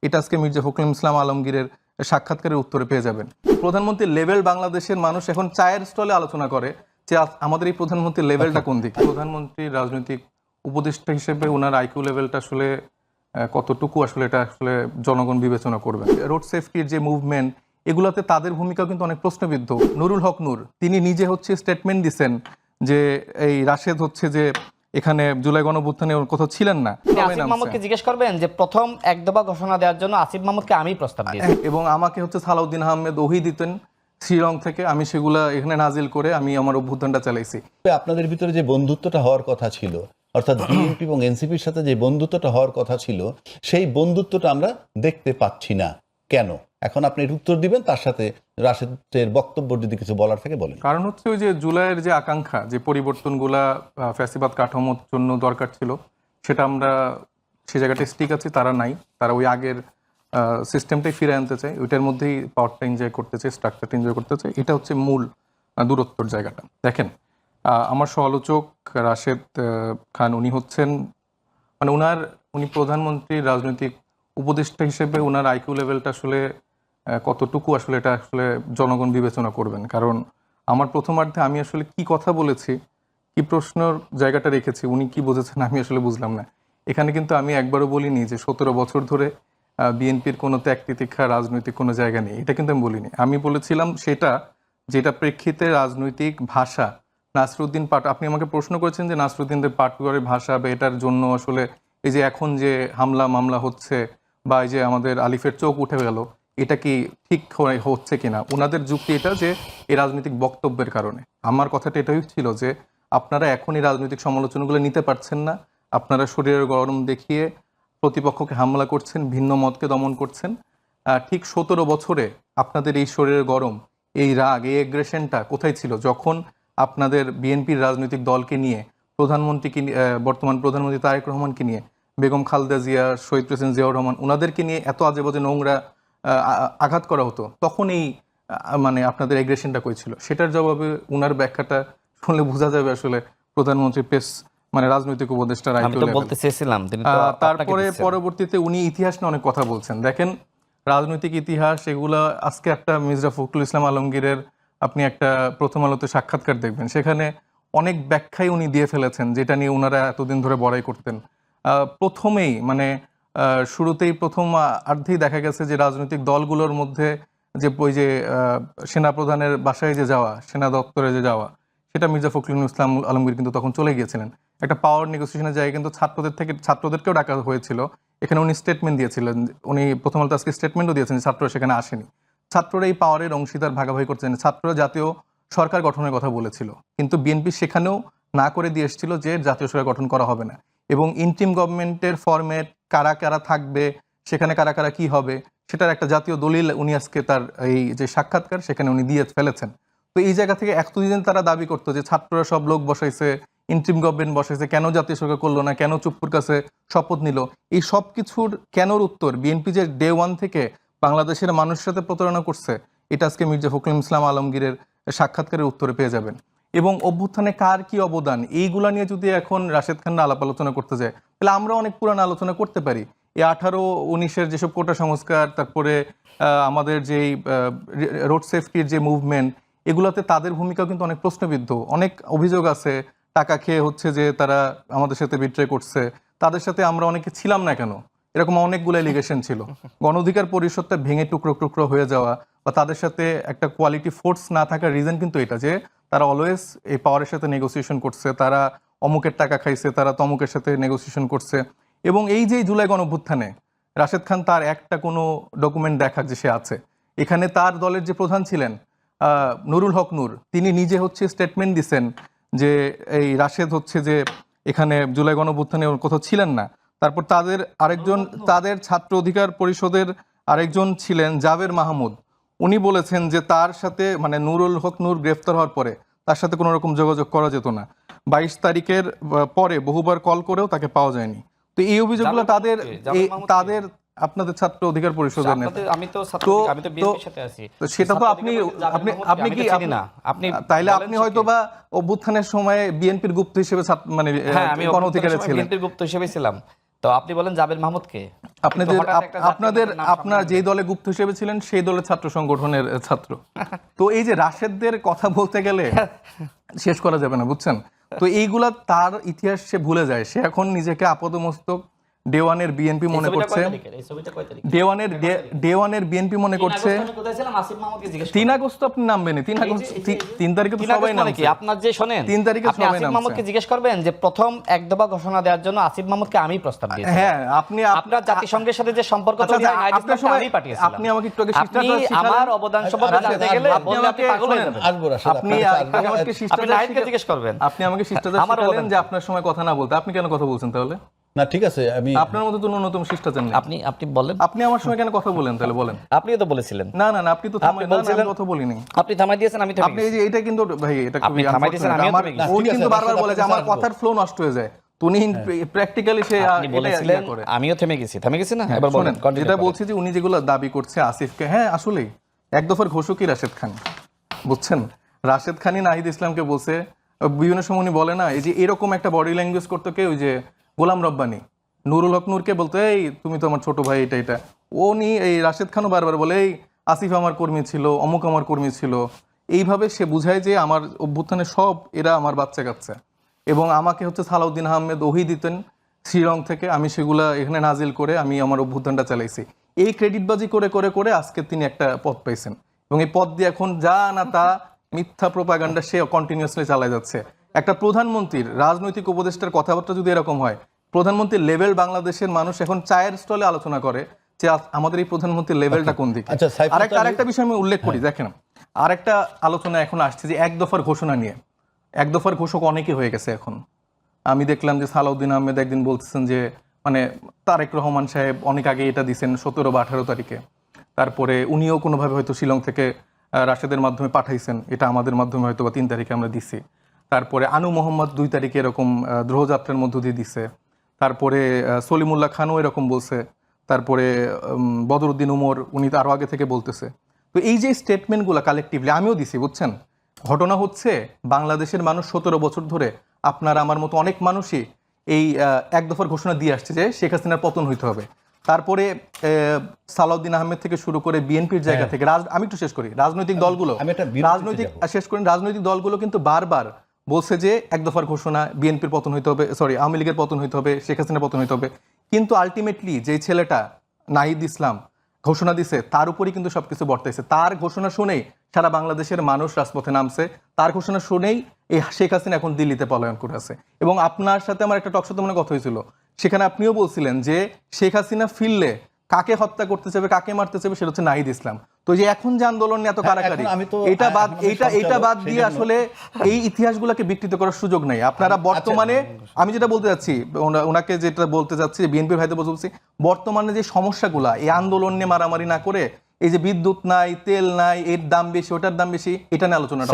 এটা আজকে মির্জা ফখরুল ইসলাম আলমগীরের সাক্ষাৎকারের উত্তরে পেয়ে যাবেন। প্রধানমন্ত্রীর লেভেল বাংলাদেশের মানুষ এখন চায়ের স্টলে আলোচনা করে যে আমাদের এই প্রধানমন্ত্রীর লেভেলটা কোন দিকে। প্রধানমন্ত্রীর রাজনৈতিক উপদেষ্টা হিসেবে ওনার আইকিউ লেভেলটা আসলে কতটুকু আসলে এটা আসলে জনগণ বিবেচনা করবে। রোড সেফটির যে মুভমেন্ট, এগুলাতে তাদের ভূমিকা কিন্তু অনেক প্রশ্নবিদ্ধ। নুরুল হক নূর তিনি নিজে হচ্ছে স্টেটমেন্ট দিচ্ছেন যে এই রাশেদ হচ্ছে যে এখানে জুলাই গণঅভ্যুত্থানে কোথাও ছিলেন না। আসিফ মাহমুদকে জিজ্ঞেস করবেন যে প্রথম এক দফা ঘোষণা দেওয়ার জন্য আসিফ মাহমুদকে আমি প্রস্তাব দিয়েছি এবং আমাকে হচ্ছে সালাউদ্দিন আহমেদ ওহি দিতেন শ্রীলং থেকে, আমি সেগুলা এখানে নাজিল করে আমি আমার অভ্যুত্থানটা চালাইছি। আপনাদের ভিতরে যে বন্ধুত্বটা হওয়ার কথা ছিল, অর্থাৎ বিএনপি এবং এনসিপির সাথে যে বন্ধুত্বটা হওয়ার কথা ছিল, সেই বন্ধুত্বটা আমরা দেখতে পাচ্ছি না কেন? এখন আপনি এর উত্তর দিবেন, তার সাথে রাশেদের বক্তব্য যদি কিছু বলার থেকে বলেন। কারণ হচ্ছে ওই যে জুলাইয়ের যে আকাঙ্ক্ষা, যে পরিবর্তনগুলা ফ্যাসিবাদ কাঠামোর জন্য দরকার ছিল, সেটা আমরা সে জায়গাটা স্টিক আছি, তারা নাই। তারা ওই আগের সিস্টেমটাই ফিরে আনতে চায়, ওইটার মধ্যেই পাওয়ারটা এনজয় করতে চায়, স্ট্রাকচারটা এনজয় করতে চায়। এটা হচ্ছে মূল দূরত্বর জায়গাটা। দেখেন, আমার সমালোচক রাশেদ খান উনি হচ্ছেন মানে উনি প্রধানমন্ত্রীর রাজনৈতিক উপদেষ্টা হিসেবে ওনার আইকিউ লেভেলটা আসলে কতটুকু আসলে এটা আসলে জনগণ বিবেচনা করবেন। কারণ আমার প্রথমার্ধে আমি আসলে কি কথা বলেছি, কি প্রশ্নের জায়গাটা রেখেছি, উনি কি বুঝেছেন আমি আসলে বুঝলাম না। এখানে কিন্তু আমি একবারও বলিনি যে 17 বছর ধরে বিএনপির কোনো ত্যাগ তিতিক্ষা রাজনৈতিক কোনো জায়গা নেই, এটা কিন্তু আমি বলিনি। আমি বলেছিলাম সেটা যেটা প্রেক্ষিতে রাজনৈতিক ভাষা নাসরুদ্দিন পাট, আপনি আমাকে প্রশ্ন করেছেন যে নাসরুদ্দিনদের পাটকুয়ারের ভাষা বা এটার জন্য আসলে এই যে এখন যে হামলা মামলা হচ্ছে বা এই যে আমাদের আলিফের চোখ উঠে গেল, এটা কি ঠিক হচ্ছে কিনা। ওনাদের যুক্তি এটা যে এই রাজনৈতিক বক্তব্যের কারণে। আমার কথাটা এটাই ছিল যে আপনারা এখন এই রাজনৈতিক সমালোচনাগুলো নিতে পারছেন না, আপনারা শরীরের গরম দেখিয়ে প্রতিপক্ষকে হামলা করছেন, ভিন্ন মতকে দমন করছেন। ঠিক 17 বছরে আপনাদের এই শরীরের গরম, এই রাগ, এই এগ্রেশনটা কোথায় ছিল যখন আপনাদের বিএনপির রাজনৈতিক দলকে নিয়ে প্রধানমন্ত্রীকে বর্তমান প্রধানমন্ত্রী তারেক রহমানকে নিয়ে, বেগম খালেদা জিয়া, শহীদ প্রেসিডেন্ট জিয়াউর রহমান, ওনাদেরকে নিয়ে এত আজে বাজে নোংরা আঘাত করা হতো, তখন এই মানে আপনাদের এগ্রেশনটা কই ছিল? সেটার জবাবে উনার ব্যাখ্যাটা শুনলে বোঝা যাবে আসলে প্রধানমন্ত্রী পেশ মানে রাজনৈতিক উপদেষ্টার বলতে চেয়েছিলাম। তারপরে পরবর্তীতে উনি ইতিহাস নিয়ে অনেক কথা বলছেন। দেখেন, রাজনৈতিক ইতিহাস এগুলা আজকে একটা মির্জা ফখরুল ইসলাম আলমগীরের আপনি একটা প্রথম আলোতে সাক্ষাৎকার দেখবেন, সেখানে অনেক ব্যাখ্যাই উনি দিয়ে ফেলেছেন যেটা নিয়ে ওনারা এতদিন ধরে বড়াই করতেন। প্রথমেই মানে শুরুতেই প্রথম অর্ধেই দেখা গেছে যে রাজনৈতিক দলগুলোর মধ্যে যে ওই যে সেনাপ্রধানের বাসায় যে যাওয়া, সেনা দপ্তরে যে যাওয়া, সেটা মির্জা ফখরুল ইসলাম আলমগীর কিন্তু তখন চলে গিয়েছিলেন। একটা পাওয়ার নেগোসিয়েশনের জায়গায় কিন্তু ছাত্রদেরকেও ডাকা হয়েছিল। এখানে উনি স্টেটমেন্ট দিয়েছিলেন, উনি প্রথম আলোতে আজকে স্টেটমেন্টও দিয়েছেন ছাত্ররা সেখানে আসেনি। ছাত্ররা এই পাওয়ারের অংশীদার ভাগাভাগি করছেন। ছাত্ররা জাতীয় সরকার গঠনের কথা বলেছিল, কিন্তু বিএনপি সেখানেও না করে দিয়ে এসেছিল যে জাতীয় সরকার গঠন করা হবে না, এবং ইন্টিম গভর্নমেন্টের ফরম্যাট, কারা কারা থাকবে, সেখানে কারা কারা কি হবে, সেটার একটা জাতীয় দলিল উনি আজকে তার এই যে সাক্ষাৎকার সেখানে উনি দিয়ে ফেলেছেন। তো এই জায়গা থেকে এতদিন তারা দাবি করতো যে ছাত্ররা সব লোক বসাইছে, ইন্টিম গভর্নমেন্ট বসাইছে, কেন জাতীয় সরকার করলো না, কেন চুপ্পুর কাছে শপথ নিল, এই সব কিছুর কেনর উত্তর বিএনপি যে ডে ওয়ান থেকে বাংলাদেশের মানুষের সাথে প্রতারণা করছে, এটা আজকে মির্জা ফখরুল ইসলাম আলমগীরের সাক্ষাৎকারের উত্তরে পেয়ে যাবেন। এবং অভ্যুত্থানে কার কি অবদান, এইগুলা নিয়ে যদি এখন রাশেদ খান আলাপ আলোচনা করতে যায়, তাহলে আমরা অনেক পুরানো আলোচনা করতে পারি। এই 18-19-এর যেসব কোটা সংস্কার, তারপরে আমাদের যেই রোড সেফটির যে মুভমেন্ট, এগুলাতে তাদের ভূমিকা কিন্তু অনেক প্রশ্নবিদ্ধ। অনেক অভিযোগ আছে টাকা খেয়ে হচ্ছে যে তারা আমাদের সাথে বিট্রে করছে, তাদের সাথে আমরা অনেকে ছিলাম না কেন, এরকম অনেকগুলো এলিগেশন ছিল। গণ অধিকার পরিষদটা ভেঙে টুকরো টুকরো হয়ে যাওয়া বা তাদের সাথে একটা কোয়ালিটি ফোর্স না থাকার রিজন কিন্তু এটা যে তারা অলওয়েজ এই পাওয়ারের সাথে নেগোসিয়েশন করছে, তারা অমুকের টাকা খাইছে, তারা তমুকের সাথে নেগোসিয়েশন করছে। এবং এই যে জুলাই গণঅভ্যুত্থানে রাশেদ খান তার একটা কোনো ডকুমেন্ট দেখাক যে সে আছে এখানে, তার দলের যে প্রধান ছিলেন নুরুল হক নূর, তিনি নিজে হচ্ছে স্টেটমেন্ট দিচ্ছেন যে এই রাশেদ হচ্ছে যে এখানে জুলাই গণঅভ্যুত্থানে কোথাও ছিলেন না। তারপর তাদের আরেকজন, তাদের ছাত্র অধিকার পরিষদের আরেকজন ছিলেন জাবের মাহমুদ, উনি বলেছেন যে তার সাথে মানে নুরুল হক নূর গ্রেফতার হওয়ার পরে তার সাথে কোনো রকম যোগাযোগ করা যেত না, 22 তারিখের পরে বহুবার কল করেও তাকে পাওয়া যায়নি। তো এই অভিযোগগুলো তাদের আপনাদের ছাত্র অধিকার পরিষদের নেতা। সেটা তো আপনি কি তাইলে আপনি হয়তো বা অভ্যুত্থানের সময় বিএনপির গুপ্ত হিসেবে মানে গণ অধিকারে ছিলেন। বিএনপির গুপ্ত হিসেবে ছিলাম। তো আপনি বলেন জাবের মাহমুদকে, আপনার যেই দলে গুপ্ত হিসেবে ছিলেন সেই দলের ছাত্র সংগঠনের ছাত্র। তো এই যে রাশেদদের কথা বলতে গেলে শেষ করা যাবে না, বুঝছেন? তো এইগুলা তার ইতিহাস সে ভুলে যায়। সে এখন নিজেকে আপাতমস্তক ডে-ওয়ানের বিএনপি মনে করছে, ডে-ওয়ানের বিএনপি মনে করছে। 3 আগস্ট আপনি নামবেন, 3 তারিখে তো সবাই নামছে। আপনার যে শোনেন, 3 তারিখে আপনি সবাই আসিফ নামছে। মাহমুদকে জিজ্ঞেস করবেন যে প্রথম এক দফা ঘোষণা দেওয়ার জন্য আসিফ মাহমুদকে আমি প্রস্তাব দিয়েছি। হ্যাঁ, আপনি আপনার জাতিসংঘের সাথে যে সম্পর্ক তৈরি হয় নাইট ইসলামকে আমি পাঠিয়েছিলাম। আপনি আমাকে একটু আগে আপনি আমার অবদান সম্পর্কে জানতে গেলে বললে আপনি পাগল হয়ে যাবেন। আপনি আমাকে আপনি নাইটকে জিজ্ঞেস করবেন। আপনি আমাকে শিষ্টাচার শিখালেন যে আপনার সময় কথা না বলতে। আপনি কেন কথা বলছেন তাহলে? না ঠিক আছে, আমি আপনার মতো তো ন্যূনতম শিষ্টাচার নেই। আপনি বলেন, আপনি আমার সময় কেন কথা বলেন তাহলে বলেন? আপনিও তো বলেছিলেন। না না না, আপনি তো থামাই বলছিলেন, আমি কথা বলিনি। আপনি থামাই দিয়েছেন, আমি থামাই আপনি এই যে এটা কিন্তু ভাই এটা আপনি খুবই থামাই দিয়েছেন, আমিও আমার থেমে গেছি। উনি কিন্তু বারবার বলে যে আমার কথার ফ্লো নষ্ট হয়ে যায়। তো উনি প্র্যাকটিক্যালি সে আপনি বলেছিলেন, আমিও থেমে গেছি না? এবার বলেন। যেটা বলছি যে উনি যেগুলো দাবি করছে আসিফকে, হ্যাঁ আসলেই এক দফার ঘোষকই রাশেদ খান, বুঝছেন? রাশেদ খানই নাহিদ ইসলামকে বলছে। বিভিন্ন সময় উনি বলে না এই যে এরকম একটা বডি ল্যাঙ্গুয়েজ করতো কে, ওই যে গোলাম রব্বানী নুরুল হক নূরকে বলতো এই তুমি তো আমার ছোট ভাই, এটা উনি এই রাশেদ খানও বারবার বলে এই আসিফ আমার কর্মী ছিল, অমুক আমার কর্মী ছিল। এইভাবে সে বুঝায় যে আমার অভ্যুত্থানে সব এরা আমার বাচ্চা কাচ্চা। এবং আমাকে হচ্ছে সালাউদ্দিন আহমেদ ওহি দিতেন শিলং থেকে, আমি সেগুলা এখানে নাজিল করে আমি আমার অভ্যুত্থানটা চালাইছি। এই ক্রেডিটবাজি করে করে করে আজকে তিনি একটা পদ পাইছেন, এবং এই পদ দিয়ে এখন যা না তা মিথ্যা প্রোপাগান্ডা সে কন্টিনিউয়াসলি চালায় যাচ্ছে। একটা প্রধানমন্ত্রীর রাজনৈতিক উপদেষ্টার কথাবার্তা যদি এরকম হয়, প্রধানমন্ত্রীর লেভেল বাংলাদেশের মানুষ এখন চায়ের স্টলে আলোচনা করে যে আমাদের এই প্রধানমন্ত্রীর লেভেলটা কোন দিকে। আচ্ছা, আরেকটা বিষয় আমি উল্লেখ করি, দেখেন আরেকটা আলোচনা এখন আসছে যে এক দফার ঘোষণা নিয়ে। এক দফার ঘোষক অনেকে হয়ে গেছে এখন। আমি দেখলাম যে সালাউদ্দিন আহমেদ একদিন বলতেছেন যে মানে তারেক রহমান সাহেব অনেক আগে এটা দিচ্ছেন 17 বা 18 তারিখে, তারপরে উনিও কোনোভাবে হয়তো শিলং থেকে রাশেদের মাধ্যমে পাঠাইছেন, এটা আমাদের মাধ্যমে হয়তো বা 3 তারিখে আমরা দিছি। তারপরে আনু মোহাম্মদ 2 তারিখে এরকম দ্রোহযাত্রার মধ্য দিয়ে দিছে। তারপরে সলিমুল্লাহ খানও এরকম বলছে। তারপরে বদরুদ্দিন উমর উনি তো আরো আগে থেকে বলতেছে। তো এই যে স্টেটমেন্টগুলো কালেকটিভলি আমিও দিছি, বুঝছেন? ঘটনা হচ্ছে বাংলাদেশের মানুষ 17 বছর ধরে, আপনার আমার মতো অনেক মানুষই এই এক দফার ঘোষণা দিয়ে আসছে যে শেখ হাসিনার পতন হইতে হবে। তারপরে সালাউদ্দিন আহমেদ থেকে শুরু করে বিএনপির জায়গা থেকে আমি একটু শেষ করি, রাজনৈতিক দলগুলো রাজনৈতিক দলগুলো কিন্তু বারবার বলছে যে এক দফার ঘোষণা, বিএনপির পতন হইতে হবে, আওয়ামী লীগের পতন হইতে হবে, শেখ হাসিনার পতন হইতে হবে। কিন্তু আলটিমেটলি যে ছেলেটা নাহিদ ইসলাম ঘোষণা দিছে তার উপরই কিন্তু সবকিছু বর্তাইছে। তার ঘোষণা শুনেই সারা বাংলাদেশের মানুষ রাজপথে নামছে। তার ঘোষণা শুনেই এই শেখ হাসিনা এখন দিল্লিতে পলায়ন করে আছে। এবং আপনার সাথে আমার একটা টকশোতে মনে কথা হয়েছিল, সেখানে আপনিও বলছিলেন যে শেখ হাসিনা ফিরলে কাকে হত্যা করতে চাইবে, কাকে মারতে চাইবে, সেটা হচ্ছে নাহিদ ইসলাম। তো যে এখন যে আন্দোলন নিয়ে এত কারাকারি, এটা বাদ দিয়ে আসলে এই ইতিহাসগুলোকে বিকৃত করার সুযোগ নাই। আপনারা বর্তমানে, আমি যেটা বলতে যাচ্ছি, ওনাকে যেটা বলতে যাচ্ছি, বিএনপির ভাইদের বলছি, বর্তমানে যে সমস্যাগুলা, এই আন্দোলন নিয়ে মারামারি না করে এই যে বিদ্যুৎ নাই, তেল নাই, এর দাম বেশি, ওটার দাম বেশি, এটা নিয়ে আলোচনাটা